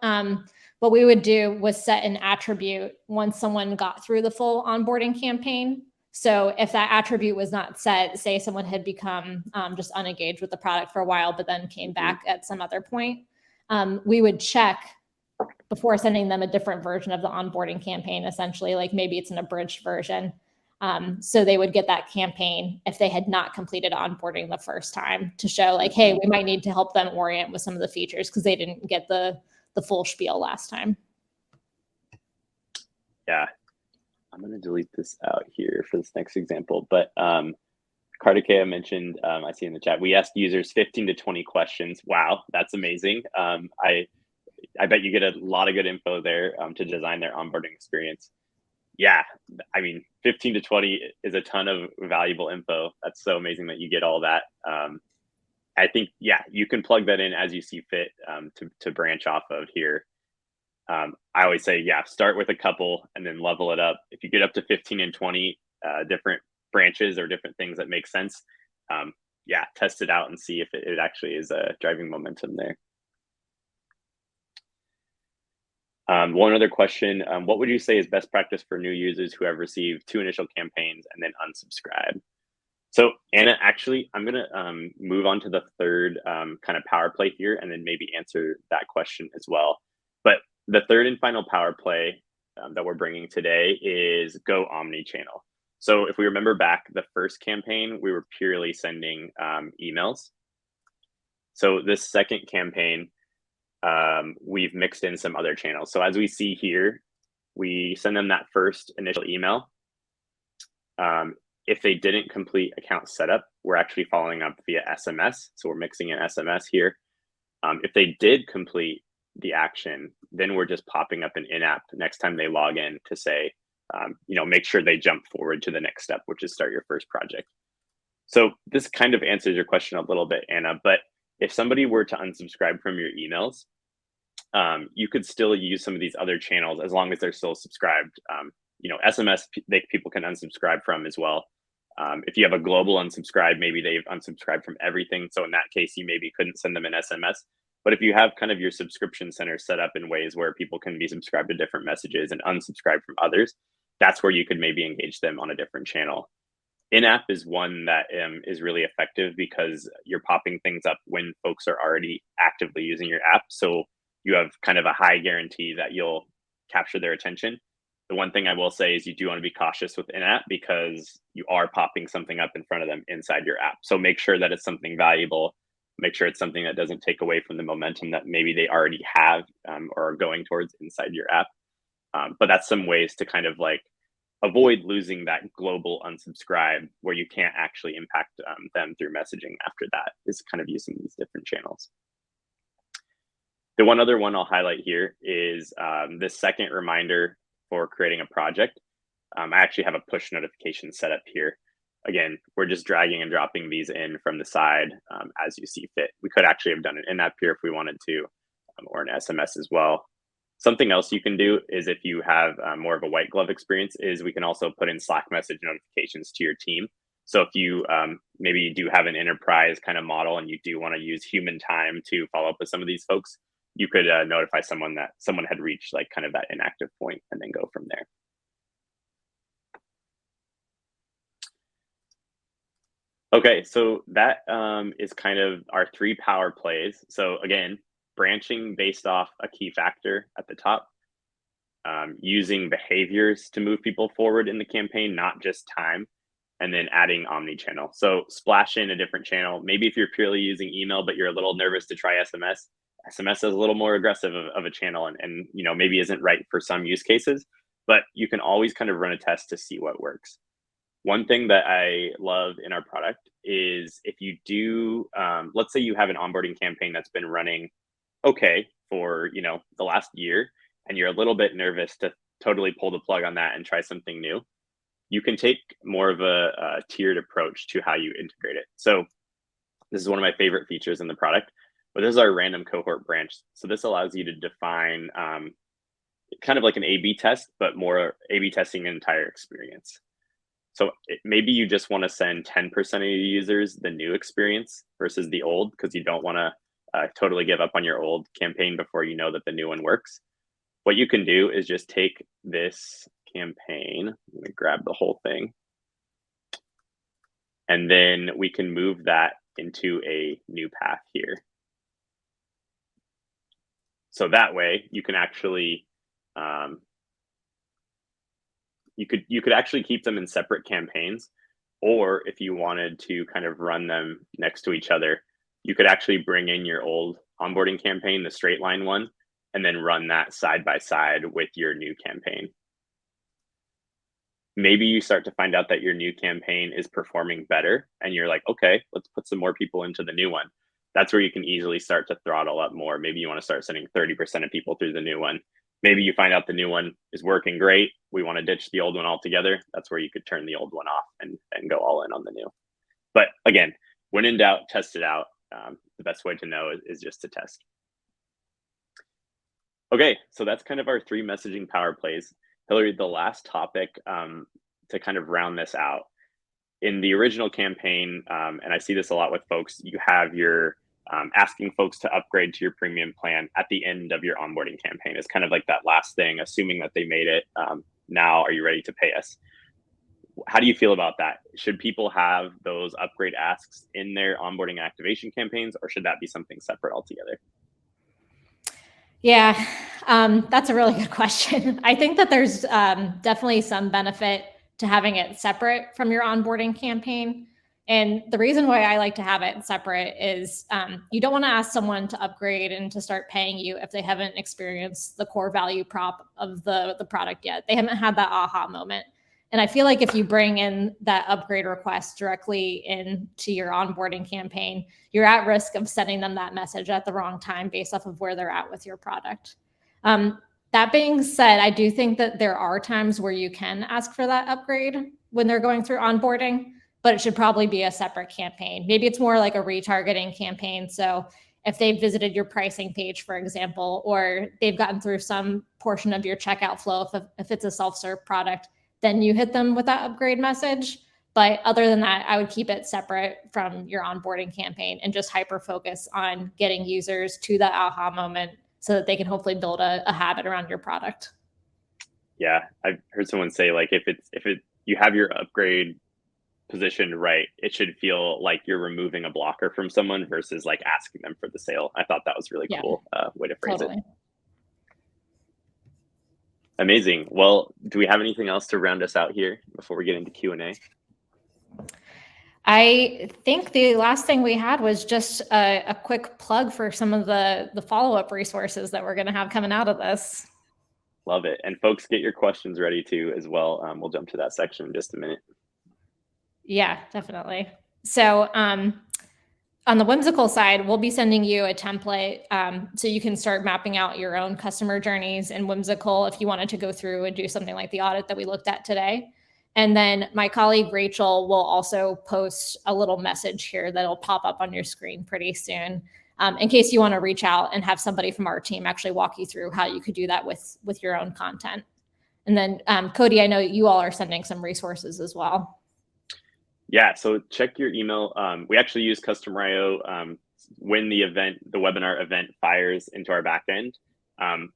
What we would do was set an attribute once someone got through the full onboarding campaign. So if that attribute was not set, say someone had become just unengaged with the product for a while, but then came back at some other point, we would check before sending them a different version of the onboarding campaign, essentially, like maybe it's an abridged version. So they would get that campaign if they had not completed onboarding the first time to show like, hey, we might need to help them orient with some of the features because they didn't get the full spiel last time. Yeah, I'm going to delete this out here for this next example. But Kartikea mentioned, I see in the chat, we asked users 15 to 20 questions. Wow, that's amazing. I bet you get a lot of good info there to design their onboarding experience. yeah, I mean, 15 to 20 is a ton of valuable info. That's so amazing that you get all that. I think, yeah, you can plug that in as you see fit, to branch off of here. I always say, yeah, start with a couple and then level it up. If you get up to 15 and 20 different branches or different things that make sense, yeah, test it out and see if it actually is driving momentum there. One other question, what would you say is best practice for new users who have received 2 initial campaigns and then unsubscribe? So Anna, actually, I'm going to move on to the third kind of power play here and then maybe answer that question as well. But the third and final power play that we're bringing today is go omni-channel. So if we remember back, the first campaign, we were purely sending emails. So this second campaign, we've mixed in some other channels. So as we see here, we send them that first initial email. If they didn't complete account setup, we're actually following up via SMS. So we're mixing in SMS here. If they did complete the action, then we're just popping up an in-app next time they log in to say, make sure they jump forward to the next step, which is start your first project. So this kind of answers your question a little bit, Anna, but if somebody were to unsubscribe from your emails, you could still use some of these other channels as long as they're still subscribed. SMS, people can unsubscribe from as well. If you have a global unsubscribe, maybe they've unsubscribed from everything. So in that case, you maybe couldn't send them an SMS. But if you have kind of your subscription center set up in ways where people can be subscribed to different messages and unsubscribe from others, that's where you could maybe engage them on a different channel. In-app is one that is really effective because you're popping things up when folks are already actively using your app. So you have kind of a high guarantee that you'll capture their attention. The one thing I will say is you do want to be cautious with in-app because you are popping something up in front of them inside your app. So make sure that it's something valuable. Make sure it's something that doesn't take away from the momentum that maybe they already have or are going towards inside your app. But that's some ways to kind of like avoid losing that global unsubscribe where you can't actually impact them through messaging after that, is kind of using these different channels. The one other one I'll highlight here is this second reminder for creating a project. I actually have a push notification set up here. Again, we're just dragging and dropping these in from the side as you see fit. We could actually have done an in-app here if we wanted to, or an SMS as well. Something else you can do is if you have more of a white glove experience is we can also put in Slack message notifications to your team. So if you maybe you do have an enterprise kind of model and you do want to use human time to follow up with some of these folks, you could notify someone that someone had reached like kind of that inactive point and then go from there. Okay, so that is kind of our 3 power plays. So again, branching based off a key factor at the top, using behaviors to move people forward in the campaign, not just time, and then adding omni-channel. So splash in a different channel. Maybe if you're purely using email, but you're a little nervous to try SMS, SMS is a little more aggressive of a channel and maybe isn't right for some use cases, but you can always kind of run a test to see what works. One thing that I love in our product is if you do, let's say you have an onboarding campaign that's been running okay for the last year, and you're a little bit nervous to totally pull the plug on that and try something new. You can take more of a tiered approach to how you integrate it. So this is one of my favorite features in the product, but this is our random cohort branch. So this allows you to define kind of like an A/B test, but more A/B testing an entire experience. So maybe you just want to send 10% of your users the new experience versus the old because you don't want to totally give up on your old campaign before you know that the new one works. What you can do is just take this campaign, I'm going to grab the whole thing, and then we can move that into a new path here. So that way you can actually you could actually keep them in separate campaigns, or if you wanted to kind of run them next to each other, you could actually bring in your old onboarding campaign, the straight line one, and then run that side by side with your new campaign. Maybe you start to find out that your new campaign is performing better and you're like, okay, let's put some more people into the new one. That's where you can easily start to throttle up more. Maybe you want to start sending 30% of people through the new one. Maybe you find out the new one is working great. We want to ditch the old one altogether. That's where you could turn the old one off and go all in on the new. But again, when in doubt, test it out. The best way to know is just to test. Okay, so that's kind of our 3 messaging power plays. Hillary, the last topic to kind of round this out. In the original campaign, and I see this a lot with folks, you have your asking folks to upgrade to your premium plan at the end of your onboarding campaign. It's kind of like that last thing, assuming that they made it. Now, are you ready to pay us? How do you feel about that? Should people have those upgrade asks in their onboarding activation campaigns, or should that be something separate altogether? Yeah, that's a really good question. I think that there's definitely some benefit to having it separate from your onboarding campaign. And the reason why I like to have it separate is you don't want to ask someone to upgrade and to start paying you if they haven't experienced the core value prop of the product yet. They haven't had that aha moment. And I feel like if you bring in that upgrade request directly into your onboarding campaign, you're at risk of sending them that message at the wrong time based off of where they're at with your product. That being said, I do think that there are times where you can ask for that upgrade when they're going through onboarding, but it should probably be a separate campaign. Maybe it's more like a retargeting campaign. So if they've visited your pricing page, for example, or they've gotten through some portion of your checkout flow, if it's a self-serve product, then you hit them with that upgrade message. But other than that, I would keep it separate from your onboarding campaign and just hyper focus on getting users to that aha moment so that they can hopefully build a habit around your product. Yeah, I've heard someone say, like, if you have your upgrade positioned right, it should feel like you're removing a blocker from someone versus like asking them for the sale. I thought that was really cool way to phrase it. Amazing. Well, do we have anything else to round us out here before we get into Q&A? I think the last thing we had was just a quick plug for some of the follow-up resources that we're going to have coming out of this. Love it. And folks, get your questions ready too as well. We'll jump to that section in just a minute. Yeah, definitely. So on the Whimsical side, we'll be sending you a template so you can start mapping out your own customer journeys in Whimsical if you wanted to go through and do something like the audit that we looked at today. And then my colleague Rachel will also post a little message here that'll pop up on your screen pretty soon in case you want to reach out and have somebody from our team actually walk you through how you could do that with your own content. And then Cody, I know you all are sending some resources as well. Yeah, so check your email. We actually use Customer.io when the webinar event fires into our backend.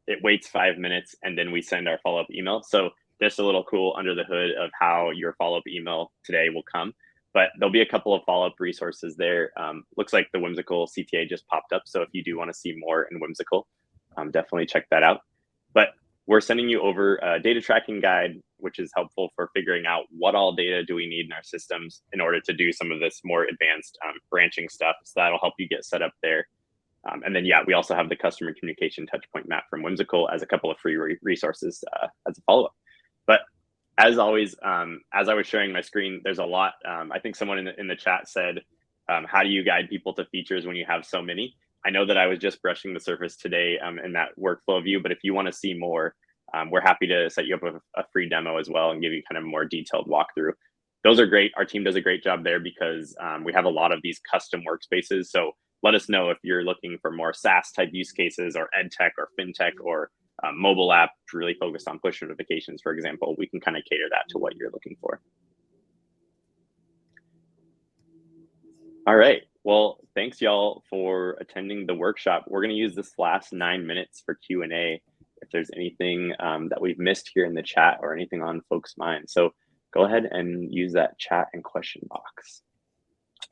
It waits 5 minutes and then we send our follow-up email. So just a little cool under the hood of how your follow-up email today will come. But there'll be a couple of follow-up resources there. Looks like the Whimsical CTA just popped up. So if you do want to see more in Whimsical, definitely check that out. But we're sending you over a data tracking guide, which is helpful for figuring out what all data do we need in our systems in order to do some of this more advanced branching stuff. So that'll help you get set up there. And then, yeah, we also have the customer communication touchpoint map from Whimsical as a couple of free resources as a follow-up. But as always, as I was sharing my screen, there's a lot. I think someone in the chat said, how do you guide people to features when you have so many? I know that I was just brushing the surface today in that workflow view, but if you want to see more, we're happy to set you up with a free demo as well and give you kind of a more detailed walkthrough. Those are great. Our team does a great job there because we have a lot of these custom workspaces. So let us know if you're looking for more SaaS type use cases or ed tech or fintech or mobile app really focused on push notifications, for example. We can kind of cater that to what you're looking for. All right. Well, thanks y'all for attending the workshop. We're going to use this last 9 minutes for Q&A if there's anything that we've missed here in the chat or anything on folks' minds. So go ahead and use that chat and question box.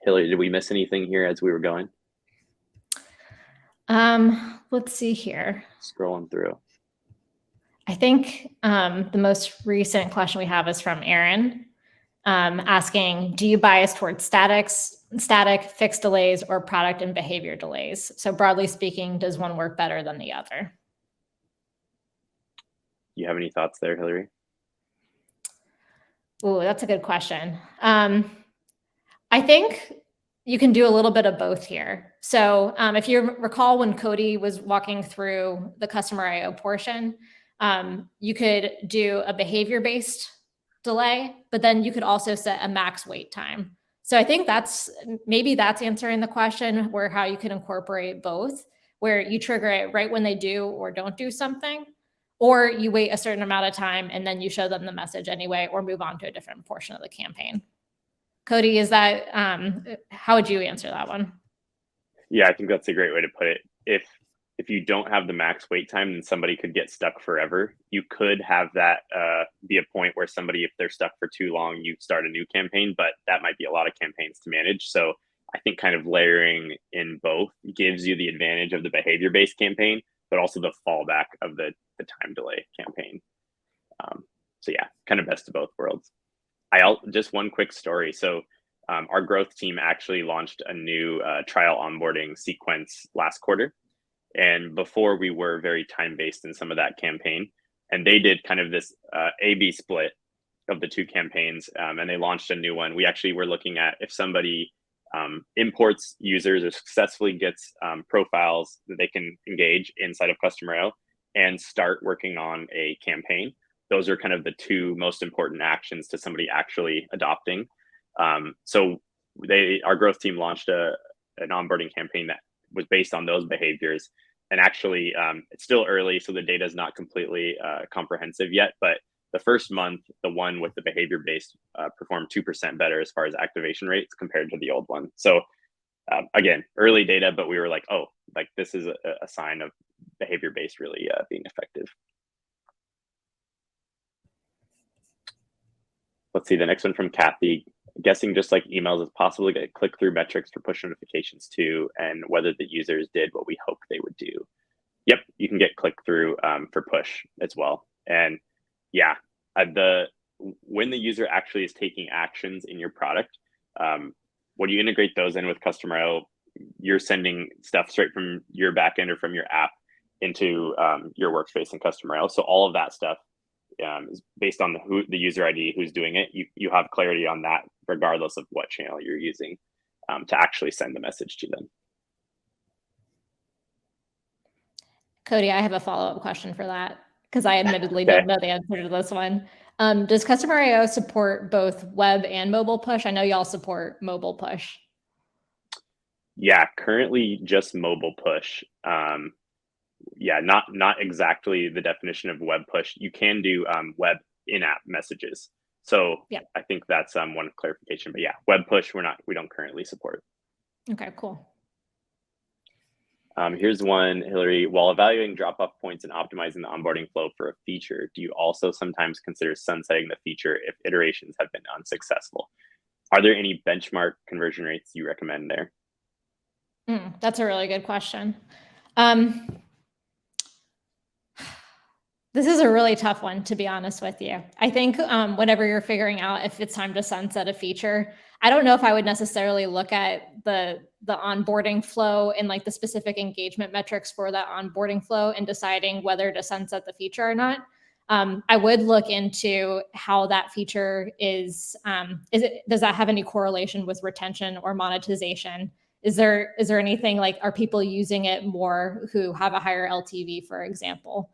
Hillary, did we miss anything here as we were going? Let's see here. Scrolling through. I think the most recent question we have is from Aaron asking, do you bias towards static, fixed delays, or product and behavior delays? So broadly speaking, does one work better than the other? You have any thoughts there, Hillary? Oh, that's a good question. I think you can do a little bit of both here. So if you recall when Cody was walking through the Customer.io portion, You could do a behavior-based delay, but then you could also set a max wait time. So I think maybe that's answering the question where how you can incorporate both, where you trigger it right when they do or don't do something, or you wait a certain amount of time and then you show them the message anyway, or move on to a different portion of the campaign. Cody, is that how would you answer that one? Yeah, I think that's a great way to put it. If you don't have the max wait time, then somebody could get stuck forever. You could have that be a point where somebody, if they're stuck for too long, you start a new campaign, but that might be a lot of campaigns to manage. So I think kind of layering in both gives you the advantage of the behavior-based campaign, but also the fallback of the time delay campaign. So yeah, kind of best of both worlds. Just one quick story. So our growth team actually launched a new trial onboarding sequence last quarter. And before we were very time-based in some of that campaign, and they did kind of this A/B split of the two campaigns, and they launched a new one. We actually were looking at if somebody imports users or successfully gets profiles that they can engage inside of Customer.io and start working on a campaign. Those are kind of the two most important actions to somebody actually adopting. So our growth team launched an onboarding campaign that was based on those behaviors. And actually, it's still early, so the data is not completely comprehensive yet. But the first month, the one with the behavior-based performed 2% better as far as activation rates compared to the old one. So again, early data, but we were like, oh, like this is a sign of behavior-based really being effective. Let's see, the next one from Kathy. Guessing just like emails, it's possible to get click-through metrics for push notifications too, and whether the users did what we hoped they would do. Yep, you can get click-through for push as well. And yeah, when the user actually is taking actions in your product, when you integrate those in with Customer.io, you're sending stuff straight from your backend or from your app into your workspace in Customer.io. So all of that stuff is based on the user ID who's doing it. You have clarity on that regardless of what channel you're using to actually send the message to them. Cody, I have a follow-up question for that because I admittedly don't know the answer to this one. Does Customer.io support both web and mobile push? I know y'all support mobile push. Yeah, currently just mobile push. Yeah, not exactly the definition of web push. You can do web in-app messages. So yeah, I think that's one clarification. But yeah, web push we don't currently support. Okay, cool. Here's one, Hillary. While evaluating drop-off points and optimizing the onboarding flow for a feature, do you also sometimes consider sunsetting the feature if iterations have been unsuccessful? Are there any benchmark conversion rates you recommend there? That's a really good question. This is a really tough one, to be honest with you. I think whenever you're figuring out if it's time to sunset a feature, I don't know if I would necessarily look at the onboarding flow and like the specific engagement metrics for that onboarding flow and deciding whether to sunset the feature or not. I would look into how that feature does that have any correlation with retention or monetization? Is there anything like, are people using it more who have a higher LTV, for example?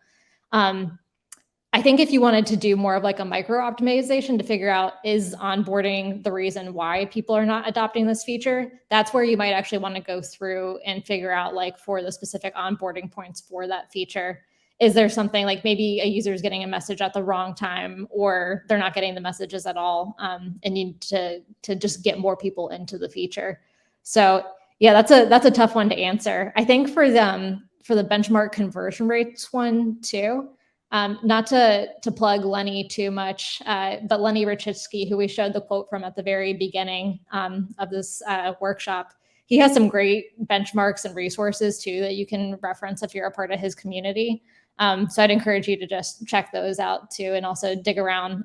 I think if you wanted to do more of like a micro optimization to figure out is onboarding the reason why people are not adopting this feature, that's where you might actually want to go through and figure out like for the specific onboarding points for that feature. Is there something like maybe a user is getting a message at the wrong time or they're not getting the messages at all and need to just get more people into the feature. So yeah, that's a tough one to answer. I think for the benchmark conversion rates one too, not to plug Lenny too much, but Lenny Rachitsky, who we showed the quote from at the very beginning of this workshop, he has some great benchmarks and resources too that you can reference if you're a part of his community. So I'd encourage you to just check those out too, and also dig around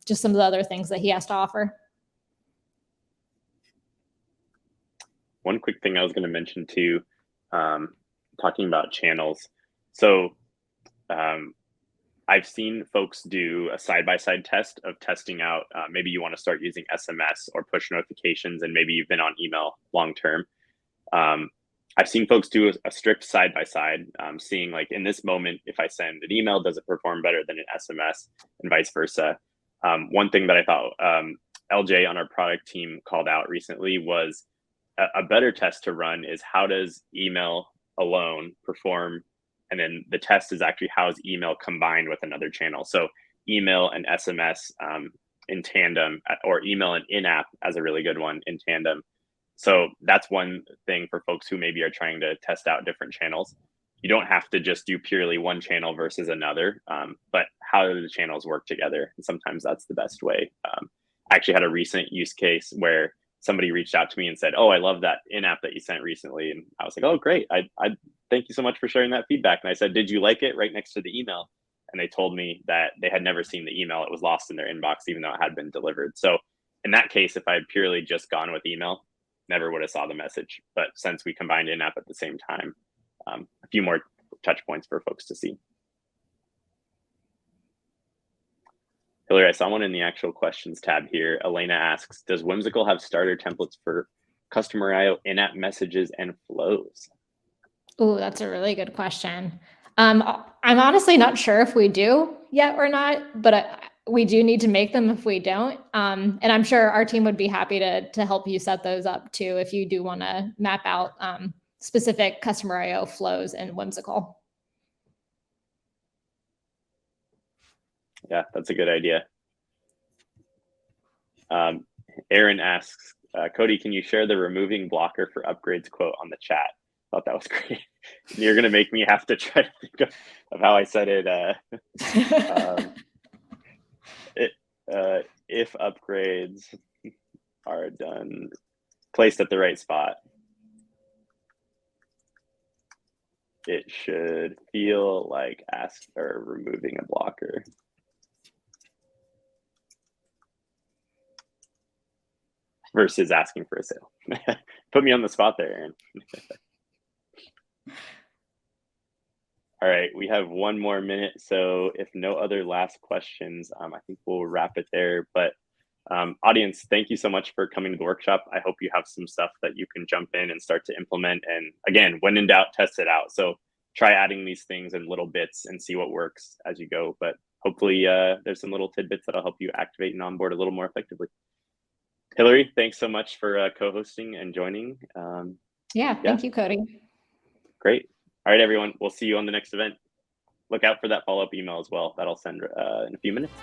just some of the other things that he has to offer. One quick thing I was going to mention too, talking about channels. So I've seen folks do a side-by-side test of testing out, maybe you want to start using SMS or push notifications, and maybe you've been on email long-term. I've seen folks do a strict side-by-side, seeing like in this moment, if I send an email, does it perform better than an SMS and vice versa? One thing that I thought LJ on our product team called out recently was a better test to run is how does email alone perform? And then the test is actually how is email combined with another channel. So email and SMS in tandem, or email and in-app as a really good one in tandem. So that's one thing for folks who maybe are trying to test out different channels. You don't have to just do purely one channel versus another, but how do the channels work together? And sometimes that's the best way. I actually had a recent use case where somebody reached out to me and said, "Oh, I love that in-app that you sent recently." And I was like, "Oh, great. I thank you so much for sharing that feedback." And I said, "Did you like it?" Right next to the email. And they told me that they had never seen the email. It was lost in their inbox, even though it had been delivered. So in that case, if I had purely just gone with email, never would have saw the message. But since we combined in-app at the same time, a few more touch points for folks to see. Hillary, I saw one in the actual questions tab here. Elena asks, does Whimsical have starter templates for customer IO in-app messages and flows? Oh, that's a really good question. I'm honestly not sure if we do yet or not, but we do need to make them if we don't. And I'm sure our team would be happy to help you set those up too if you do want to map out specific customer IO flows in Whimsical. Yeah, that's a good idea. Aaron asks, Cody, can you share the removing blocker for upgrades quote on the chat? Thought that was great. You're going to make me have to try to think of how I said it. If upgrades are done, placed at the right spot, it should feel like removing a blocker. Versus asking for a sale. Put me on the spot there, Aaron. All right, we have one more minute. So if no other last questions, I think we'll wrap it there. But audience, thank you so much for coming to the workshop. I hope you have some stuff that you can jump in and start to implement. And again, when in doubt, test it out. So try adding these things in little bits and see what works as you go. But hopefully there's some little tidbits that'll help you activate and onboard a little more effectively. Hillary, thanks so much for co-hosting and joining. Thank you, Cody. Great. All right, everyone. We'll see you on the next event. Look out for that follow-up email as well. That'll send in a few minutes.